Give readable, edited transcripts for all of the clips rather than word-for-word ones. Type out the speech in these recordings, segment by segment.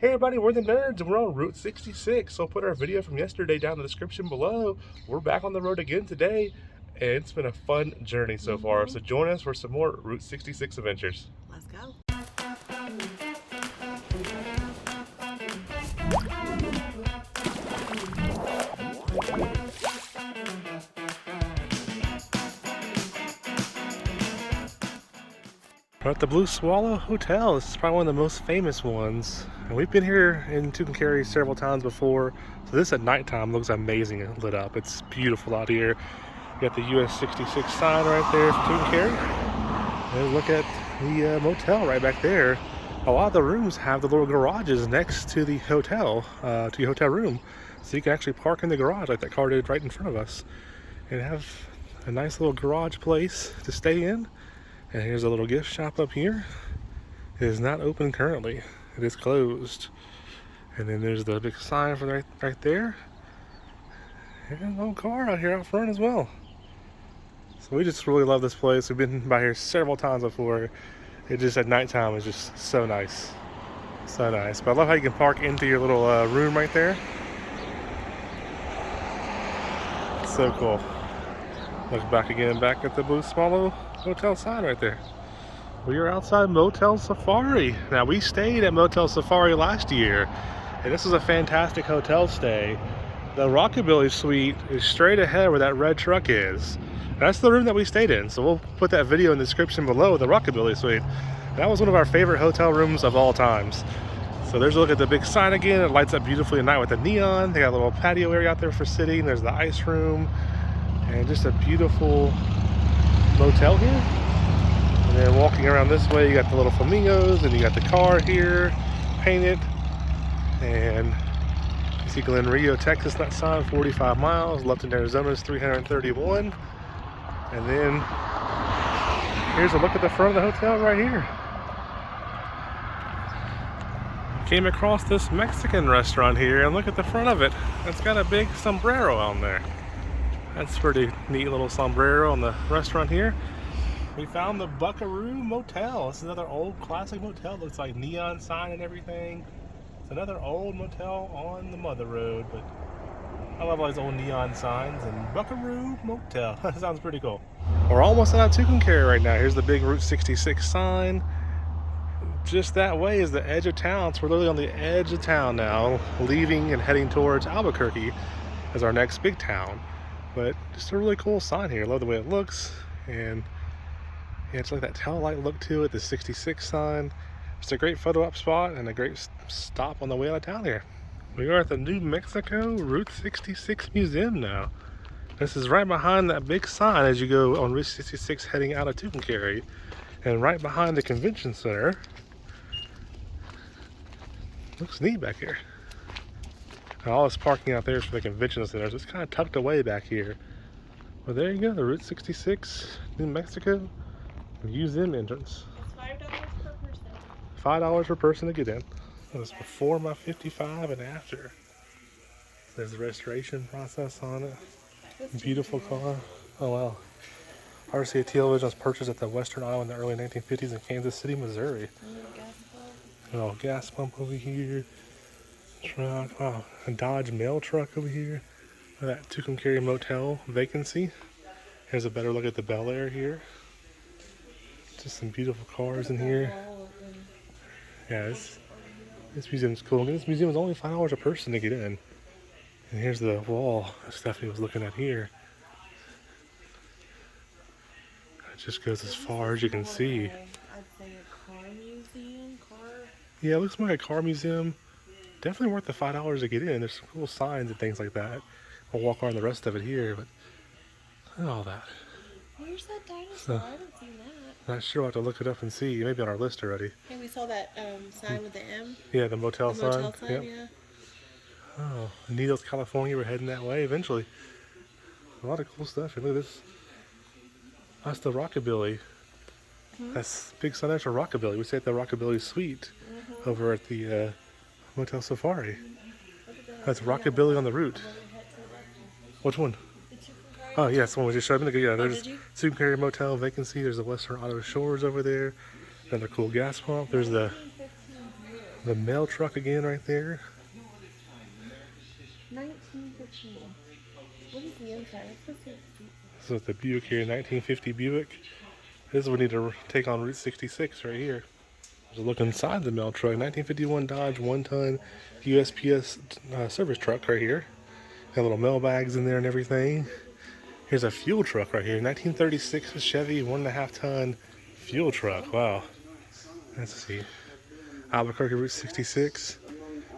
Hey everybody, we're the Nerds and we're on Route 66, so put our video from yesterday down in the description below. We're back on the road again today, and it's been a fun journey so far. So join us for some more Route 66 adventures. Let's go. We're at the Blue Swallow Hotel. This is probably one of the most famous ones. And we've been here in Tucumcari several times before. So this at nighttime looks amazing and lit up. It's beautiful out here. You got the US 66 sign right there for Tucumcari. And look at the motel right back there. A lot of the rooms have the little garages next to the hotel, to your hotel room. So you can actually park in the garage like that car did right in front of us. And have a nice little garage place to stay in. And here's a little gift shop up here. It is not open currently. It is closed. And then there's the big sign for right there. And a little car out here out front as well. So we just really love this place. We've been by here several times before. It just at nighttime is just so nice. So nice. But I love how you can park into your little room right there. It's so cool. Look back again, back at the Blue Swallow Motel sign right there. We are outside Motel Safari. Now we stayed at Motel Safari last year, and this is a fantastic hotel stay. The Rockabilly Suite is straight ahead where that red truck is. That's the room that we stayed in, so we'll put that video in the description below, the Rockabilly Suite. That was one of our favorite hotel rooms of all times. So there's a look at the big sign again. It lights up beautifully at night with the neon. They got a little patio area out there for sitting. There's the ice room. And just a beautiful motel here. And then walking around this way, you got the little flamingos, and you got the car here, painted. And you see Glen Rio, Texas, that sign, 45 miles. Lufton, Arizona is 331. And then here's a look at the front of the hotel right here. Came across this Mexican restaurant here, and look at the front of it. It's got a big sombrero on there. That's a pretty neat little sombrero on the restaurant here. We found the Buckaroo Motel. This is another old classic motel. Looks like neon sign and everything. It's another old motel on the Mother Road, but I love all these old neon signs. And Buckaroo Motel. That sounds pretty cool. We're almost out of Tucumcari right now. Here's the big Route 66 sign. Just that way is the edge of town. So we're literally on the edge of town now, leaving and heading towards Albuquerque as our next big town. But just a really cool sign here. Love the way it looks, and yeah, it's like that tail light look to it. The 66 sign. It's a great photo op spot and a great stop on the way out of town here. We are at the New Mexico Route 66 Museum now. This is right behind that big sign as you go on Route 66 heading out of Tucumcari, and right behind the convention center. Looks neat back here. And all this parking out there is for the convention center, so it's kind of tucked away back here. Well, there you go, the Route 66 New Mexico Museum entrance. It's $5 per person. $5 per person to get in. That's before my 55 and after. There's the restoration process on it. Beautiful car. Oh wow. RCA television was purchased at the Western Auto in the early 1950s in Kansas City, Missouri. An old gas pump over here. Truck, wow, a Dodge mail truck over here. That Tucumcari Motel vacancy. Here's a better look at the Bel Air here. Just some beautiful cars in here. Yeah, this museum's cool. This museum is only $5 a person to get in. And here's the wall that Stephanie was looking at here. It just goes as far as you can see. I'd say a car museum, Yeah, it looks like a car museum. Definitely worth the $5 to get in. There's some cool signs and things like that. I'll walk around the rest of it here, but look at all that. Where's that dinosaur? I haven't seen that. Not sure. I'll have to look it up and see. Maybe on our list already. Hey, we saw that sign with the M. Yeah, the motel sign. Motel sign, yep. yeah. Oh, Needles, California. We're heading that way eventually. A lot of cool stuff. And look at this. That's the Rockabilly. That's big sign there for Rockabilly. We stayed at the Rockabilly Suite over at the Motel Safari. That's Rockabilly on the route. Which one? Oh, yeah, it's the one we just showed me. Yeah, there's Tucumcari Motel vacancy. There's the Western Auto Shores over there. Another cool gas pump. There's the The mail truck again right there. 1915. What is the inside? Let's go see the seat. So it's the Buick here, 1950 Buick. This is what we need to take on Route 66 right here. There's a look inside the mail truck. 1951 Dodge 1-ton USPS service truck right here. Got little mail bags in there and everything. Here's a fuel truck right here. 1936 Chevy 1.5-ton fuel truck. Wow. Let's see. Albuquerque Route 66.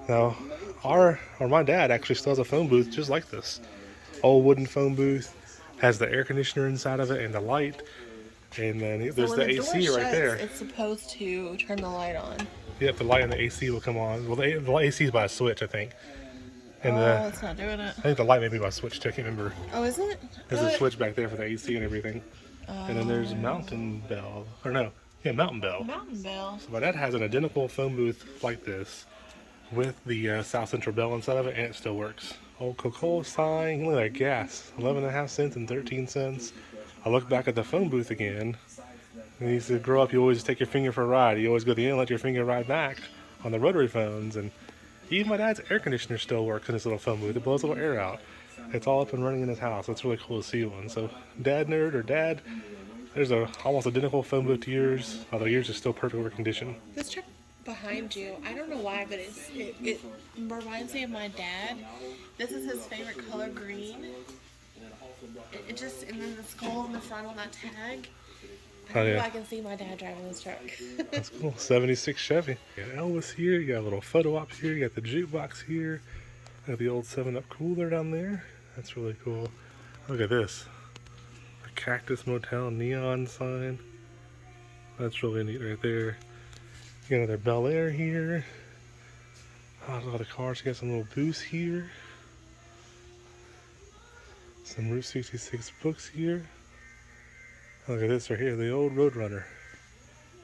Now, my dad actually still has a phone booth just like this. Old wooden phone booth. Has the air conditioner inside of it and the light. And then there's the AC right there. It's supposed to turn the light on. Yep, the light and the AC will come on. Well, the AC is by a switch, I think. And it's not doing it. I think the light may be by a switch too. I can't remember. Oh, is it? There's a switch back there for the AC and everything. And then there's Mountain Bell. Or no, yeah, Mountain Bell. Mountain Bell. So my dad has an identical phone booth like this with the South Central Bell inside of it, and it still works. Old Coca-Cola sign. Look at that gas. 11.5 cents and 13 cents. I look back at the phone booth again. And he used to grow up, you always take your finger for a ride. You always go to the end and let your finger ride back on the rotary phones. And even my dad's air conditioner still works in his little phone booth. It blows a little air out. It's all up and running in his house. It's really cool to see one. So, dad nerd or dad, there's a almost identical phone booth to yours, although yours is still perfect work condition. This truck behind you, I don't know why, but it reminds me of my dad. This is his favorite color, green. It just, and then the skull in the front on that tag. I can see my dad driving this truck. That's cool. 76 Chevy. You got Elvis here. You got a little photo ops here. You got the jukebox here. Got the old 7-Up cooler down there. That's really cool. Look at this. A Cactus Motel neon sign. That's really neat right there. You got another Bel Air here. Oh, a lot of cars. You got some little booths here. Some Route 66 books here. Look at this right here, the old Roadrunner.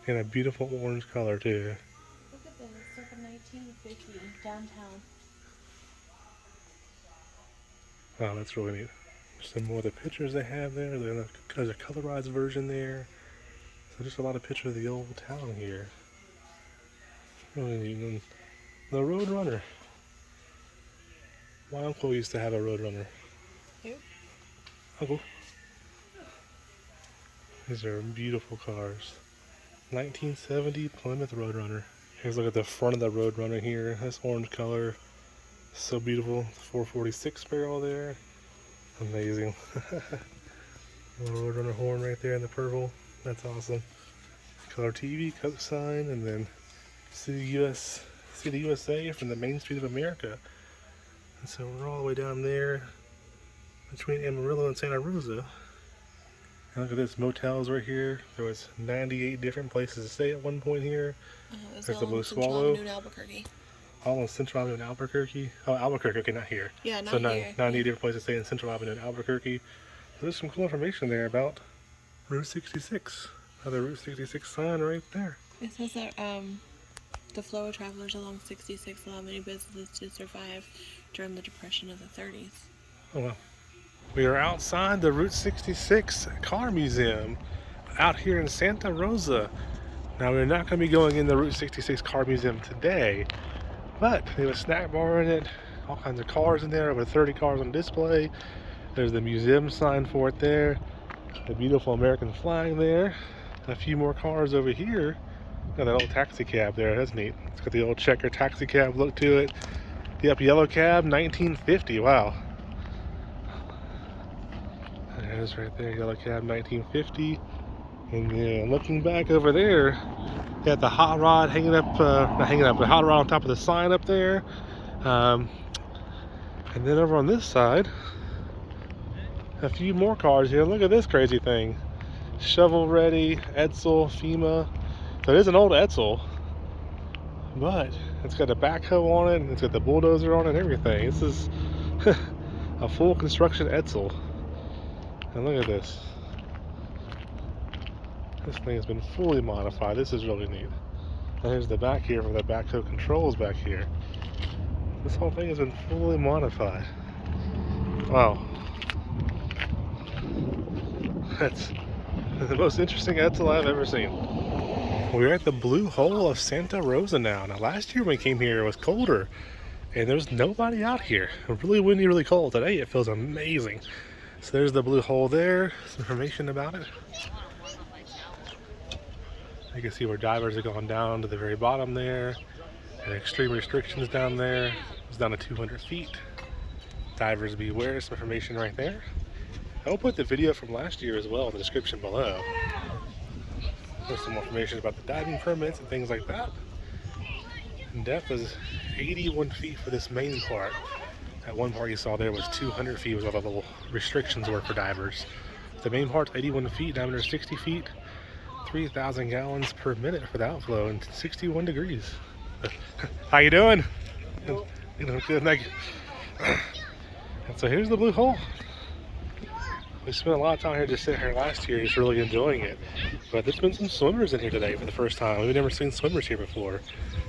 In a beautiful orange color too. Look at this, circa 1950, downtown. Wow, that's really neat. Some more of the pictures they have there. There's a colorized version there. So just a lot of pictures of the old town here. Really neat. And the Roadrunner. My uncle used to have a Roadrunner. Who? Uncle. These are beautiful cars. 1970 Plymouth Roadrunner. Here's a look at the front of the Roadrunner here. This orange color. So beautiful. 446 barrel there. Amazing. Little Roadrunner horn right there in the purple. That's awesome. Color TV, cut sign, and then see the USA from the Main Street of America. And so we're all the way down there between Amarillo and Santa Rosa. And look at this, motels right here. There was 98 different places to stay at one point here. There's the Blue Swallow. Albuquerque. All in Central Avenue in Albuquerque. Oh, Albuquerque, okay, not here. Yeah, not so here. 98 different places to stay in Central Avenue in Albuquerque. So there's some cool information there about Route 66. Another Route 66 sign right there. It says that the flow of travelers along 66 allow many businesses to survive during the Depression of the 30s. Oh, wow. We are outside the Route 66 Car Museum out here in Santa Rosa. Now, we're not going to be going in the Route 66 Car Museum today, but they have a snack bar in it, all kinds of cars in there, over 30 cars on display. There's the museum sign for it there, the beautiful American flag there, a few more cars over here. Got that old taxi cab there, that's neat. It's got the old checker taxi cab look to it. Yep, yellow cab, 1950, wow. There's right there, yellow cab, 1950. And then looking back over there, got the hot rod hanging up, not hanging up, but hot rod on top of the sign up there. And then over on this side, a few more cars here. Look at this crazy thing. Shovel ready, Edsel, FEMA. So it is an old Edsel, but it's got a backhoe on it, and it's got the bulldozer on it and everything. This is a full construction Edsel. And look at this. This thing has been fully modified. This is really neat. And here's the back here for the backhoe controls back here. This whole thing has been fully modified. Wow. That's the most interesting Edsel I've ever seen. We're at the Blue Hole of Santa Rosa now. Now, last year when we came here, it was colder, and there's nobody out here. Really windy, really cold. Today, it feels amazing. So there's the Blue Hole there. Some information about it. You can see where divers are going down to the very bottom there. And extreme restrictions down there. It's down to 200 feet. Divers beware. Some information right there. I'll put the video from last year as well in the description below. There's some information about the diving permits and things like that. And depth is 81 feet for this main part. That one part you saw there was 200 feet was all the little restrictions were for divers. The main part's 81 feet, diameter 60 feet, 3,000 gallons per minute for the outflow, and 61 degrees. How you doing? Good, thank you. And so here's the Blue Hole. We spent a lot of time here just sitting here last year, just really enjoying it. But there's been some swimmers in here today for the first time. We've never seen swimmers here before.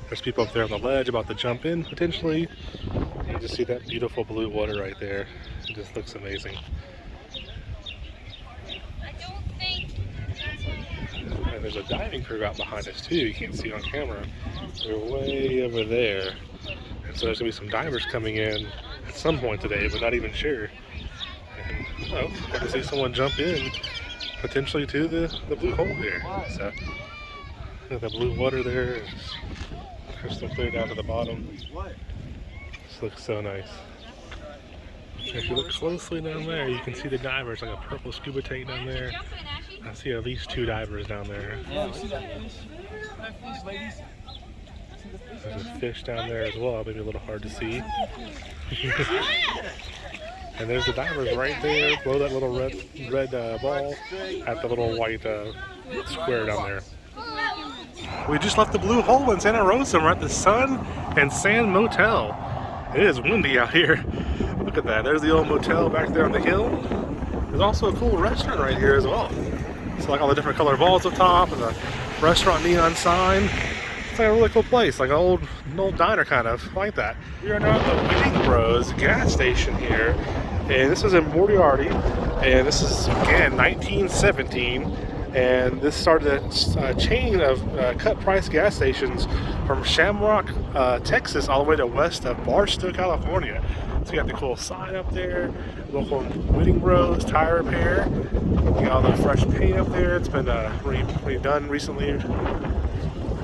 There's people up there on the ledge about to jump in, potentially. You just see that beautiful blue water right there. It just looks amazing. And there's a diving crew out behind us too. You can't see on camera. They're way over there. And so there's gonna be some divers coming in at some point today, but not even sure. Oh, I can see someone jump in potentially to the Blue Hole here. So, the blue water there is crystal clear down to the bottom. This looks so nice. If you look closely down there, you can see the divers, like a purple scuba tank down there. I see at least 2 divers down there. There's a fish down there as well, maybe a little hard to see. And there's the divers right there below that little red ball at the little white square down there. We just left the Blue Hole in Santa Rosa. We're at the Sun and Sand Motel. It is windy out here. Look at that. There's the old motel back there on the hill. There's also a cool restaurant right here as well. It's like all the different color balls up top and the restaurant neon sign. It's like a really cool place, like an old diner kind of, like that. We are now at the Winning Bros gas station here, and this is in Moriarty, and this is again 1917, and this started a chain of cut price gas stations from Shamrock, Texas, all the way to west of Barstow, California. So you got the cool sign up there, local Winning Bros tire repair. You got all the fresh paint up there. It's been redone recently.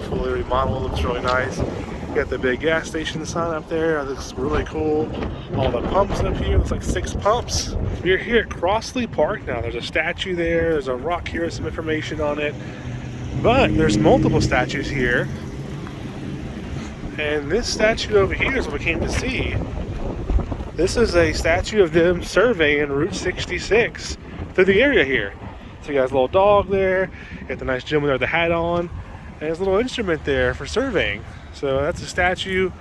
Fully remodeled, looks really nice. You got the big gas station sign up there, that looks really cool. All the pumps up here, looks like 6 pumps. We're here at Crossley Park now. There's a statue there, there's a rock here with some information on it. But there's multiple statues here. And this statue over here is what we came to see. This is a statue of them surveying Route 66 through the area here. So you got a little dog there, you got the nice gentleman there with the hat on. And there's a little instrument there for surveying. So that's a statue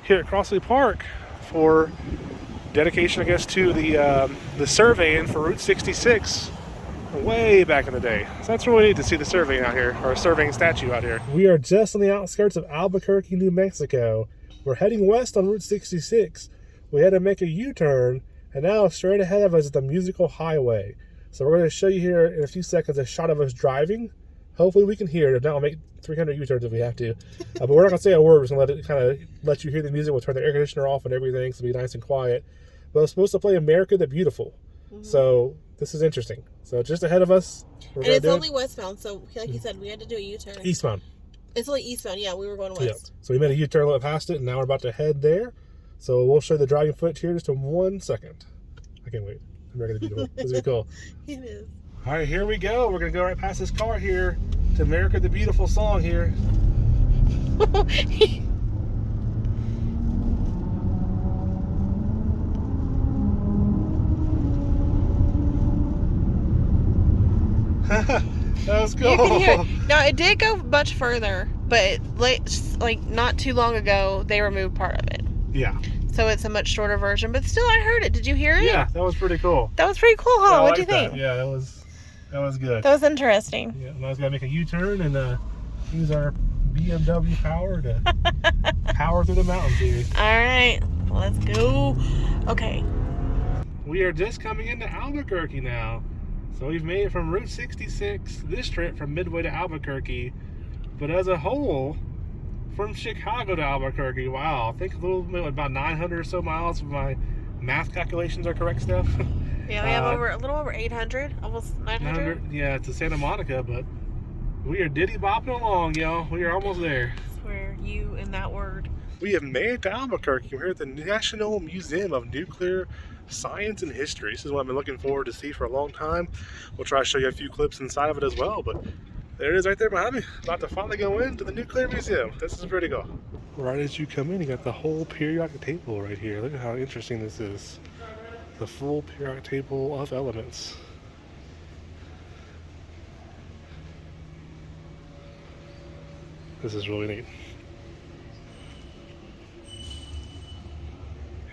here at Crossley Park for dedication, I guess, to the surveying for Route 66 way back in the day. So that's really neat to see the surveying out here, or a surveying statue out here. We are just on the outskirts of Albuquerque, New Mexico. We're heading west on Route 66. We had to make a U-turn, and now straight ahead of us is the Musical Highway. So we're going to show you here in a few seconds a shot of us driving. Hopefully we can hear it. If not, I'll make 300 U-turns if we have to. But we're not going to say a word. We're just going to let you hear the music. We'll turn the air conditioner off and everything, so it'll be nice and quiet. But it's supposed to play America the Beautiful. Mm-hmm. So this is interesting. So just ahead of us. And it's only westbound, so like you said, we had to do a U-turn. Eastbound. It's only eastbound, yeah. We were going west. Yeah. So we made a U-turn, went past it, and now we're about to head there. So we'll show the driving footage here just in 1 second. I can't wait. America the Beautiful. This is cool. It is. All right, here we go. We're going to go right past this car here to America the Beautiful song here. That was cool. You can hear it. Now, it did go much further, but like not too long ago, they removed part of it. Yeah. So it's a much shorter version, but still, I heard it. Did you hear it? Yeah, that was pretty cool. That was pretty cool, huh? What do you think? Yeah, that was good. That was interesting. Yeah, now it's got to make a U-turn and use our BMW power to power through the mountains here. All right, let's go. Okay. We are just coming into Albuquerque now. So we've made it from Route 66, this trip from Midway to Albuquerque, But as a whole, from Chicago to Albuquerque, wow, I think a little bit, about 900 or so miles if my math calculations are correct, Steph. Yeah, we have a little over 800, almost 900. Yeah, to Santa Monica, but we are diddy bopping along, y'all. We are almost there. I swear, you and that word. We have made it to Albuquerque. We're at the National Museum of Nuclear Science and History. This is what I've been looking forward to see for a long time. We'll try to show you a few clips inside of it as well, but there it is right there behind me. About to finally go into the Nuclear Museum. This is pretty cool. Right as you come in, you got the whole periodic table right here. Look at how interesting this is. The full periodic table of elements. This is really neat.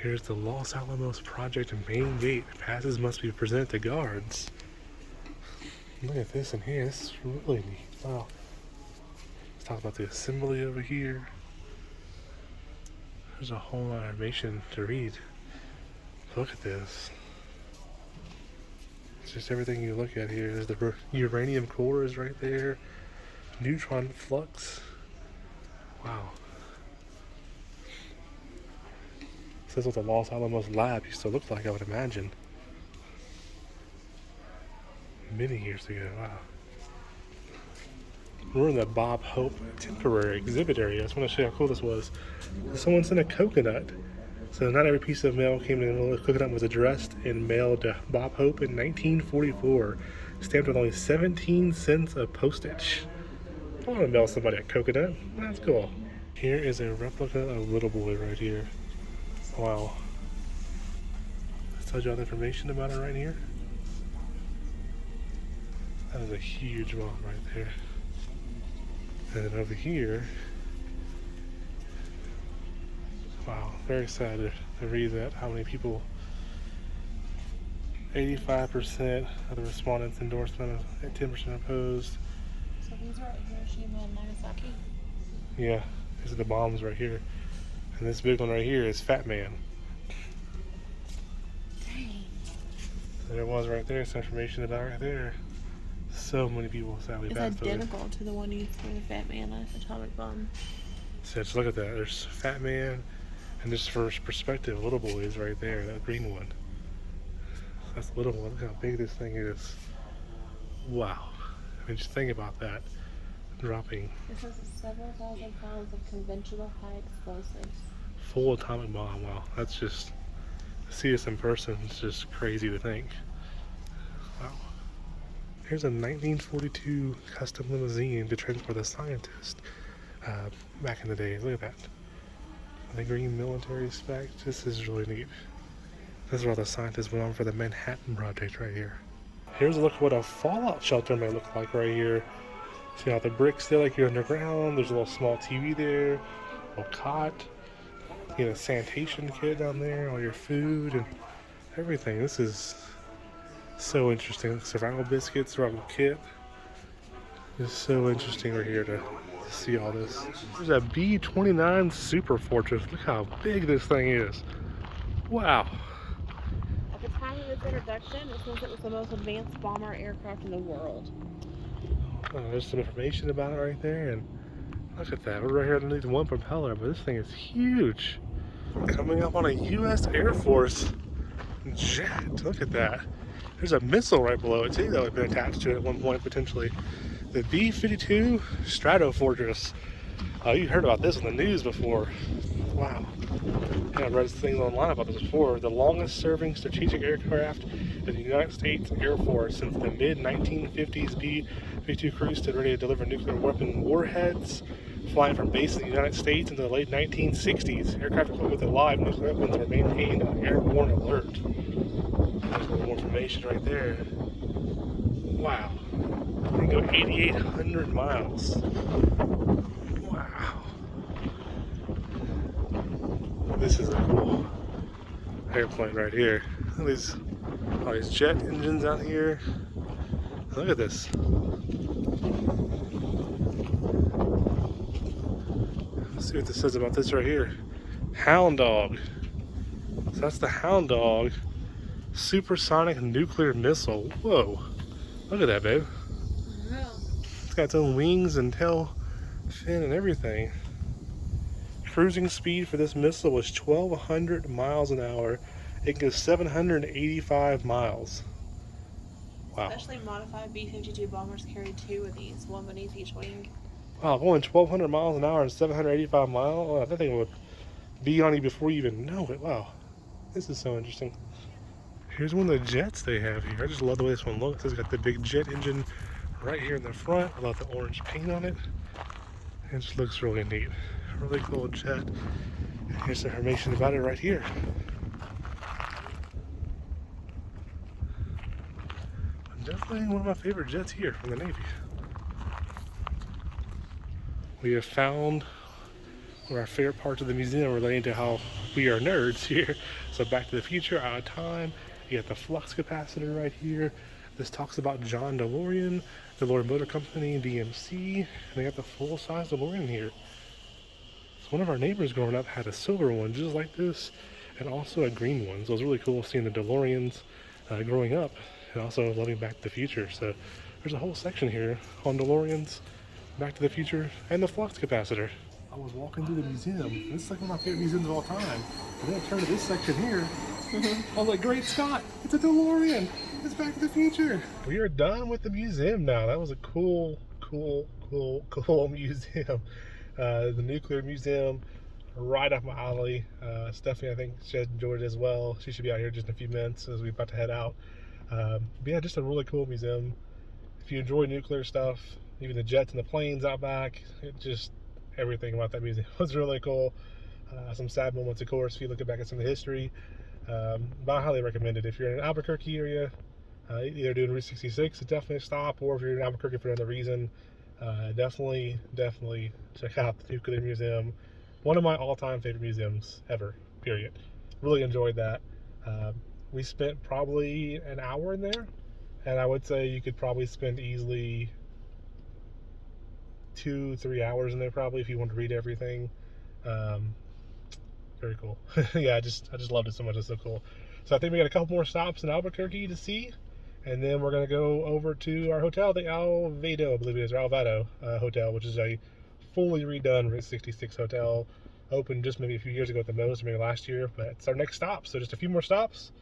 Here's the Los Alamos Project main gate. Passes must be presented to guards. Look at this in here. This is really neat. Wow. Let's talk about the assembly over here. There's a whole lot of information to read. Look at this. It's just everything you look at here. There's the uranium core is right there. Neutron flux. Wow. This is what the Los Alamos lab used to look like, I would imagine. Many years ago, wow. We're in the Bob Hope temporary exhibit area. I just want to show you how cool this was. Someone sent a coconut. So not every piece of mail came in. The coconut was addressed and mailed to Bob Hope in 1944. Stamped with only 17 cents of postage. I want to mail somebody a coconut. That's cool. Here is a replica of Little Boy right here. Wow. This tells you all the information about it right here. That is a huge bomb right there. And then over here, wow, very sad to read that. How many people, 85% of the respondents endorsement and 10% opposed. So these are Hiroshima and Nagasaki? Yeah, these are the bombs right here. And this big one right here is Fat Man. Dang. There it was right there, some information about it right there. So many people sadly passed away. It's identical to the one used for the Fat Man atomic bomb. So just look at that. There's Fat Man, and just for perspective, Little Boy is right there, that green one. That's the little one. Look how big this thing is. Wow. I mean, just think about that. Dropping. This is several thousand pounds of conventional high explosives. Full atomic bomb. Wow. That's just, to see this in person, it's just crazy to think. Wow. Here's a 1942 custom limousine to transport a scientist back in the day. Look at that. The green military spec. This is really neat. This is where all the scientists went on for the Manhattan Project right here. Here's a look at what a fallout shelter may look like right here. See how the bricks there like you're underground. There's a little small TV there, a little cot. You get a sanitation kit down there, all your food and everything. This is so interesting. Survival biscuits, survival kit. It's so interesting right here to see all this. There's a B-29 Super Fortress. Look how big this thing is. Wow. At the time of its introduction, it says it was the most advanced bomber aircraft in the world. There's some information about it right there, and look at that. We're right here underneath one propeller, but this thing is huge. Coming up on a U.S. Air Force jet. Look at that. There's a missile right below it too that would have been attached to it at one point potentially. The B-52 Stratofortress. You heard about this on the news before. Wow. Yeah, I've read things online about this before. The longest serving strategic aircraft in the United States Air Force since the mid-1950s. B-52 crews stood ready to deliver nuclear weapon warheads, flying from base in the United States into the late 1960s. Aircraft equipped with live nuclear weapons were maintained on airborne alert. There's a little more information right there. Wow. They go 8,800 miles. Wow. This is a cool airplane right here. Look at all these jet engines out here. Look at this. Let's see what this says about this right here. Hound Dog. So that's the Hound Dog supersonic nuclear missile. Whoa. Look at that, babe. Wow. It's got its own wings and tail fin and everything. Cruising speed for this missile was 1,200 miles an hour. It can go 785 miles. Wow. Specially modified B-52 bombers carry 2 of these, one beneath each wing. Wow, going 1,200 miles an hour and 785 miles. Oh, that thing would be on you before you even know it. Wow, this is so interesting. Here's one of the jets they have here. I just love the way this one looks. It's got the big jet engine right here in the front. I love the orange paint on it. It just looks really neat. Really cool jet. Here's the information about it right here. Definitely one of my favorite jets here from the Navy. We have found one of our favorite parts of the museum relating to how we are nerds here. So Back to the Future, Out of Time. You got the flux capacitor right here. This talks about John DeLorean, DeLorean Motor Company, DMC, and they got the full-size DeLorean here. So one of our neighbors growing up had a silver one just like this, and also a green one. So it was really cool seeing the DeLoreans growing up, and also loving Back to the Future. So there's a whole section here on DeLoreans, Back to the Future, and the flux capacitor. I was walking through the museum. This is like one of my favorite museums of all time. And then I turned to this section here. I was like, great Scott, it's a DeLorean. It's Back to the Future. We are done with the museum now. That was a cool museum. The nuclear museum, right up my alley. Stephanie, I think she enjoyed it as well. She should be out here just in a few minutes as we're about to head out. But yeah, just a really cool museum. If you enjoy nuclear stuff, even the jets and the planes out back, it just, everything about that museum was really cool. Some sad moments, of course, if you look back at some of the history. But I highly recommend it. If you're in an Albuquerque area, either doing Route 66, it's definitely a stop, or if you're in Albuquerque for another reason, definitely check out the Nuclear Museum. One of my all-time favorite museums ever, period. Really enjoyed that. We spent probably an hour in there, and I would say you could probably spend easily 2-3 hours in there probably if you want to read everything. Very cool. Yeah, I just loved it so much. It's so cool. So I think we got a couple more stops in Albuquerque to see, and then we're gonna go over to our hotel, the Vado, I believe it is, or Vado Hotel, which is a fully redone Route 66 hotel. Opened just maybe a few years ago at the most, or maybe last year, but it's our next stop. So just a few more stops,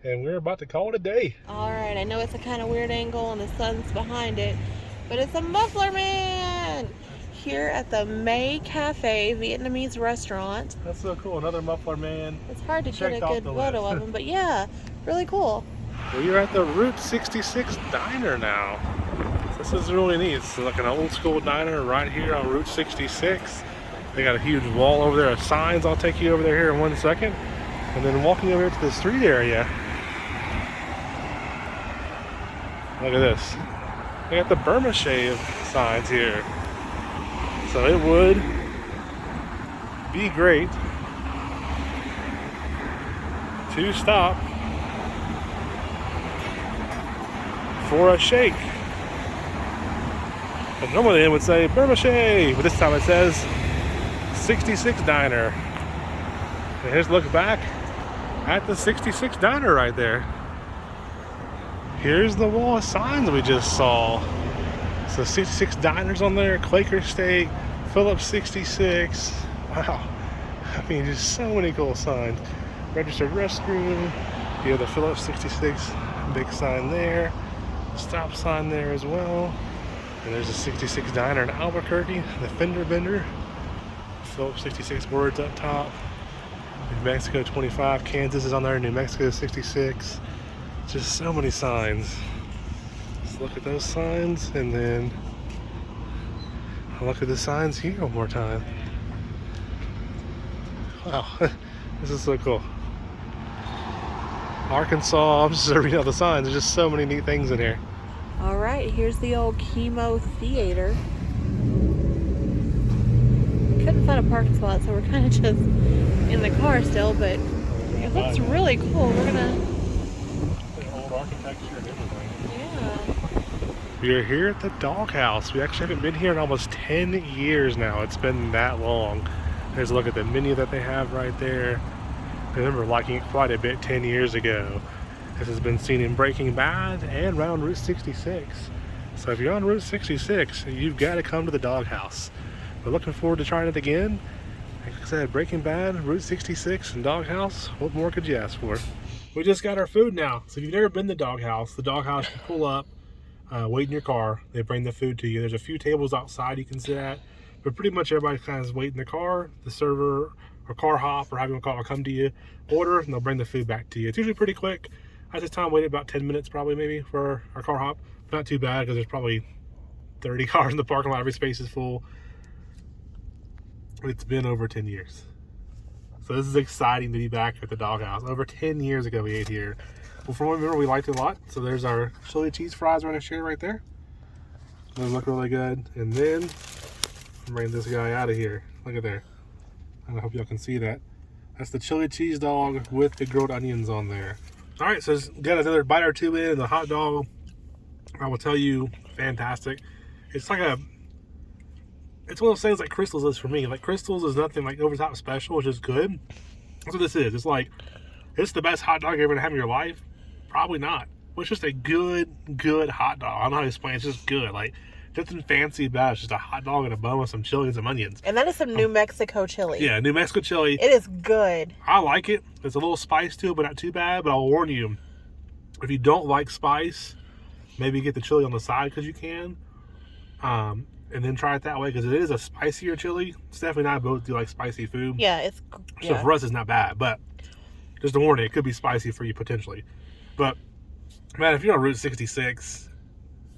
and we're about to call it a day. All right, I know it's a kind of weird angle and the sun's behind it, but it's a Muffler Man here at the May Cafe Vietnamese restaurant. That's so cool. Another Muffler Man. It's hard to get a good photo of him, but yeah, really cool. We are at the Route 66 diner now. This is really neat. It's like an old school diner right here on Route 66. They got a huge wall over there of signs. I'll take you over there here in 1 second. And then walking over to the street area. Look at this. They got the Burma Shave signs here. So it would be great to stop for a shake. And normally it would say Burma Shave, but this time it says 66 Diner. And here's a look back at the 66 Diner right there. Here's the wall of signs we just saw. So 66 diners on there, Quaker Steak, Phillips 66. Wow. I mean, just so many cool signs. Registered restroom. You have the Phillips 66 big sign there. Stop sign there as well. And there's a 66 diner in Albuquerque, the Fender Bender. Phillips 66 words up top. New Mexico 25. Kansas is on there. New Mexico 66. Just so many signs. Look at those signs, and then I'll look at the signs here one more time. Wow, this is so cool. Arkansas, I'm just reading all the signs. There's just so many neat things in here. All right, here's the old Kimo Theatre. Couldn't find a parking spot, so we're kind of just in the car still, but it looks really cool. We're gonna... Old architecture and everything. Yeah. We are here at the doghouse. We actually haven't been here in almost 10 years now. It's been that long. There's a look at the menu that they have right there. I remember liking it quite a bit 10 years ago. This has been seen in Breaking Bad and around Route 66. So if you're on Route 66, you've got to come to the doghouse. But looking forward to trying it again. Like I said, Breaking Bad, Route 66, and Doghouse. What more could you ask for? We just got our food now. So if you've never been to the Doghouse you pull up, wait in your car. They bring the food to you. There's a few tables outside you can sit at, but pretty much everybody kind of wait in the car. The server or car hop or however you want to call it will come to you, order, and they'll bring the food back to you. It's usually pretty quick. At this time, waited about 10 minutes probably maybe for our car hop. Not too bad because there's probably 30 cars in the parking lot. Every space is full. It's been over 10 years. So this is exciting to be back at the Doghouse. Over 10 years ago we ate here. Well, from what I remember, we liked it a lot. So there's our chili cheese fries we're going to share right there. Those look really good. And then, bring this guy out of here. Look at there. I hope y'all can see that. That's the chili cheese dog with the grilled onions on there. All right, so got another bite or two in. The hot dog, I will tell you, fantastic. It's like it's one of those things like Crystal's is for me. Like Crystal's is nothing like over the top special, it's just good. That's what this is. It's like, it's the best hot dog you're ever gonna have in your life? Probably not. But it's just a good hot dog. I don't know how to explain it. It's just good. Like, nothing fancy about it. It's just a hot dog and a bun with some chili and some onions. And that is some New Mexico chili. Yeah, New Mexico chili. It is good. I like it. There's a little spice to it, but not too bad. But I'll warn you, if you don't like spice, maybe get the chili on the side because you can. And then try it that way because it is a spicier chili. Stephanie and I both do like spicy food. Yeah, it's... So for us, it's not bad. But just a warning, it could be spicy for you potentially. But, man, if you're on Route 66,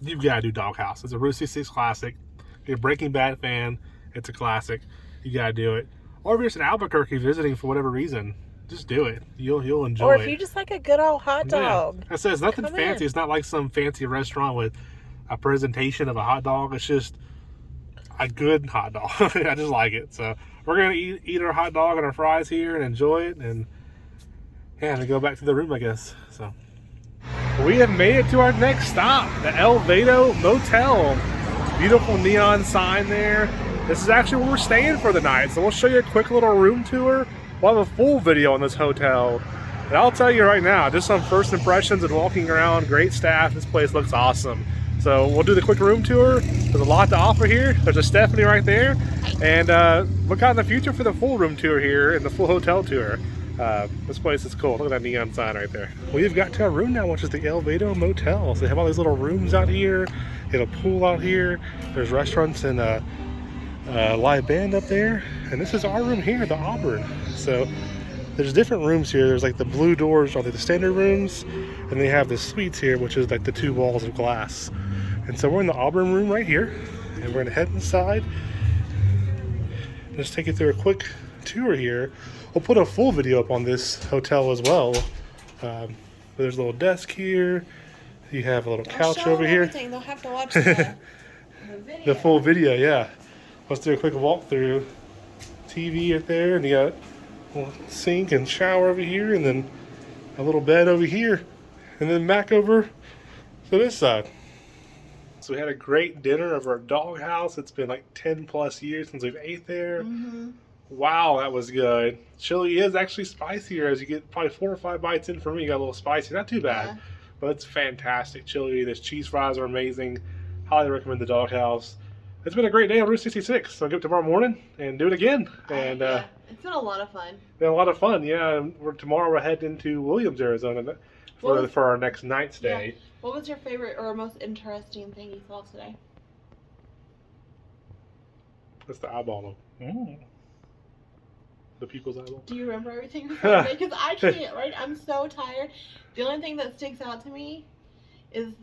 you've got to do Doghouse. It's a Route 66 classic. If you're a Breaking Bad fan, it's a classic. You got to do it. Or if you're just in Albuquerque visiting for whatever reason, just do it. You'll enjoy it. Or if you just like a good old hot dog. Yeah. I said, it's nothing fancy. It's not like some fancy restaurant with a presentation of a hot dog. It's just a good hot dog. I just like it. So we're going to eat our hot dog and our fries here and enjoy it. And yeah, and go back to the room, I guess. So we have made it to our next stop, the Vado Motel. Beautiful neon sign there. This is actually where we're staying for the night. So we'll show you a quick little room tour. We'll have a full video on this hotel. And I'll tell you right now, just some first impressions and walking around, great staff. This place looks awesome. So we'll do the quick room tour. There's a lot to offer here. There's a Stephanie right there. And look out in the future for the full room tour here and the full hotel tour. This place is cool. Look at that neon sign right there. We've got to our room now, which is the Vado Motel. So they have all these little rooms out here. They have a pool out here. There's restaurants and a live band up there. And this is our room here, the Auburn. So there's different rooms here. There's like the blue doors are like the standard rooms. And they have the suites here, which is like the two walls of glass. And so we're in the Auburn room right here, and we're gonna head inside. Just take you through a quick tour here. We'll put a full video up on this hotel as well. There's a little desk here. You have a little couch over here. They'll have to watch the video. The full video, yeah. Let's do a quick walkthrough. TV right there, and you got a little sink and shower over here, and then a little bed over here, and then back over to this side. So we had a great dinner over at Doghouse. It's been like 10 plus years since we've ate there. Mm-hmm. Wow, that was good. Chili is actually spicier as you get probably 4 or 5 bites in. For me, you got a little spicy. Not too bad, but it's fantastic chili. This cheese fries are amazing. Highly recommend the Doghouse. It's been a great day on Route 66. So I'll get up tomorrow morning and do it again. And it's been a lot of fun. Been a lot of fun, yeah. And tomorrow we're heading to Williams, Arizona for our next night stay. Yeah. What was your favorite or most interesting thing you saw today? That's the eyeball. The people's eyeball. Do you remember everything before today? Because I can't, right? I'm so tired. The only thing that sticks out to me is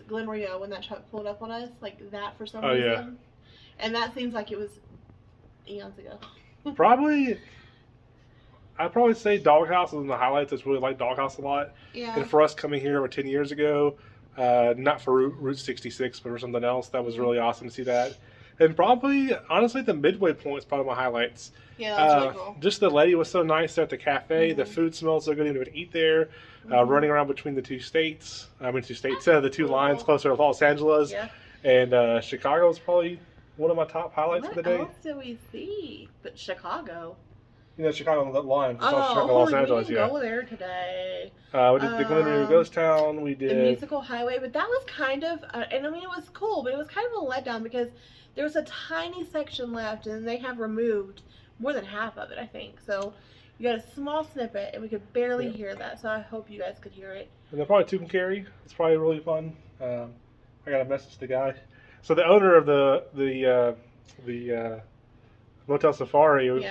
Glen Rio when that truck pulled up on us, like that for some reason. Yeah. And that seems like it was eons ago. I'd probably say Doghouse is one of the highlights. It's really like Doghouse a lot. Yeah. And for us coming here over 10 years ago, not for Route 66, but for something else, that was really awesome to see that. And probably, honestly, the Midway point is probably my highlights. Yeah, that's really cool. Just the lady was so nice there at the cafe. Mm-hmm. The food smelled so good, even to eat there. Running around between the two states. The two lines closer to Los Angeles. Yeah. And Chicago is probably one of my top highlights of the day. What else did we see but Chicago? You know, Chicago on that line. It's Oh, Chicago, Los we Angeles, didn't yeah. go there today. We did the Glen Rio Ghost Town. We The did musical highway, but that was kind of, and I mean, it was cool, but it was kind of a letdown because there was a tiny section left, and they have removed more than half of it, I think. So you got a small snippet, and we could barely hear that. So I hope you guys could hear it. And then probably Tucumcari. It's probably really fun. I got a message to the guy. So the owner of the Motel Safari is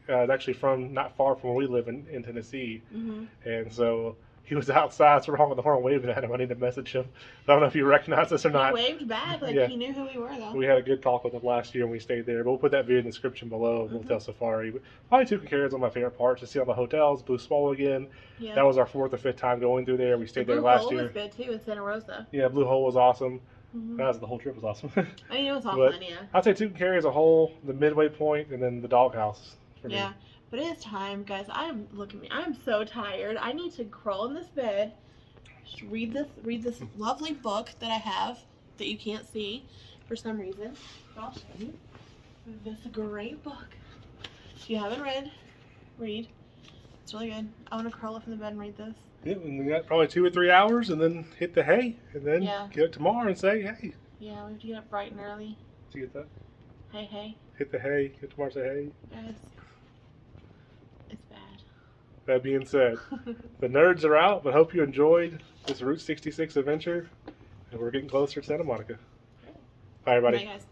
actually from not far from where we live in Tennessee. Mm-hmm. And so he was outside, so we're honking the horn waving at him. I need to message him. I don't know if you recognize us or not. He waved back like he knew who we were, though. We had a good talk with him last year when we stayed there. But we'll put that video in the description below, Motel Safari. But probably Tucumcari is one of my favorite parts to see all the hotels. Blue Swallow again. Yeah. That was our 4th or 5th time going through there. We stayed there last year. Blue Hole was good, too, in Santa Rosa. Yeah, Blue Hole was awesome. Mm-hmm. The whole trip was awesome. I mean, it was all fun, yeah. I'd say Tucumcari as a whole, the midway point, and then the doghouse for me. Yeah, but it is time, guys. Look at me. I'm so tired. I need to crawl in this bed, just read this lovely book that I have that you can't see for some reason. But I'll show you. This great book. If you haven't read. It's really good. I want to curl up in the bed and read this. Yeah, and we got probably 2 or 3 hours, and then hit the hay, and then get up tomorrow and say, hey. Yeah, we have to get up bright and early. Did you get that? Hey. Hit the hay, get tomorrow, say hey. Guys, it's bad. That being said, the nerds are out, but hope you enjoyed this Route 66 adventure, and we're getting closer to Santa Monica. Bye, everybody. Bye, guys.